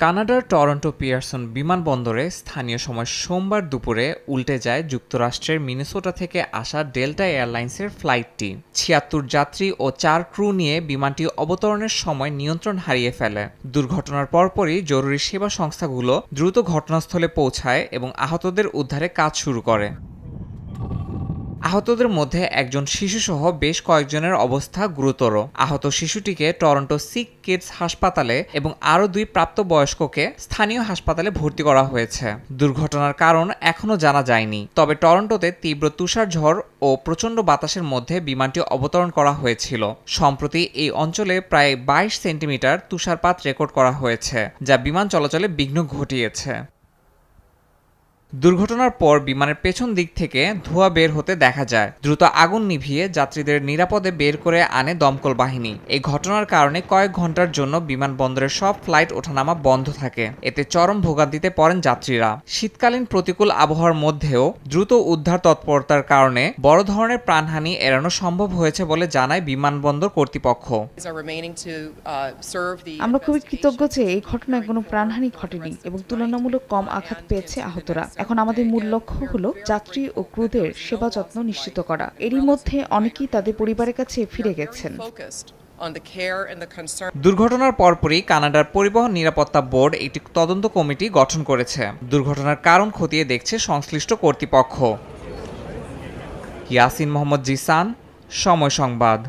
কানাডার Toronto Pearson বিমানবন্দরে স্থানীয় সময় সোমবার দুপুরে উল্টে যায় যুক্তরাষ্ট্রের মিনেসোটা থেকে আসা ডেল্টা এয়ারলাইন্সের ফ্লাইটটি। ৭৬ যাত্রী ও ৪ ক্রু নিয়ে বিমানটি অবতরণের সময় নিয়ন্ত্রণ হারিয়ে ফেলে। দুর্ঘটনার পরপরই জরুরি সেবা সংস্থাগুলো দ্রুত ঘটনাস্থলে পৌঁছায় এবং আহতদের উদ্ধারে কাজ শুরু করে। আহতদের মধ্যে একজন শিশুসহ বেশ কয়েকজনের অবস্থা গুরুতর। আহত শিশুটিকে টরন্টো সিক কিডস হাসপাতালে এবং আরও ২ প্রাপ্তবয়স্ককে স্থানীয় হাসপাতালে ভর্তি করা হয়েছে। দুর্ঘটনার কারণ এখনও জানা যায়নি, তবে টরন্টোতে তীব্র তুষারঝড় ও প্রচণ্ড বাতাসের মধ্যে বিমানটি অবতরণ করা হয়েছিল। সম্প্রতি এই অঞ্চলে প্রায় ২২ সেন্টিমিটার তুষারপাত রেকর্ড করা হয়েছে, যা বিমান চলাচলে বিঘ্ন ঘটিয়েছে। দুর্ঘটনার পর বিমানের পেছন দিক থেকে ধোঁয়া বের হতে দেখা যায়। দ্রুত আগুন নিভিয়ে যাত্রীদের নিরাপদে বের করে আনে দমকল বাহিনী। এই ঘটনার কারণে কয়েক ঘন্টার জন্য বিমানবন্দরের সব ফ্লাইট ওঠানামা বন্ধ থাকে। এতে চরম ভোগান্তিতে পড়েন যাত্রীরা। শীতকালীন প্রতিকূল আবহাওয়ার মধ্যেও দ্রুত উদ্ধার তৎপরতার কারণে বড় ধরনের প্রাণহানি এড়ানো সম্ভব হয়েছে বলে জানায় বিমানবন্দর কর্তৃপক্ষ। আমরা খুবই কৃতজ্ঞ যে এই ঘটনায় কোনো প্রাণহানি ঘটেনি এবং তুলনামূলক কম আঘাত পেয়েছে আহতরা। এখন আমাদের মূল লক্ষ্য হলো যাত্রী ও ক্রুদের সেবা যত্ন নিশ্চিত করা। এরই মধ্যে অনেকেই তাদের পরিবারের কাছে ফিরে গেছেন। দুর্ঘটনার পরপরই কানাডার পরিবহন নিরাপত্তা বোর্ড একটি তদন্ত কমিটি গঠন করেছে। দুর্ঘটনার কারণ খতিয়ে দেখছে সংশ্লিষ্ট কর্তৃপক্ষ। ইয়াসিন মোহাম্মদ জিসান, সময় সংবাদ।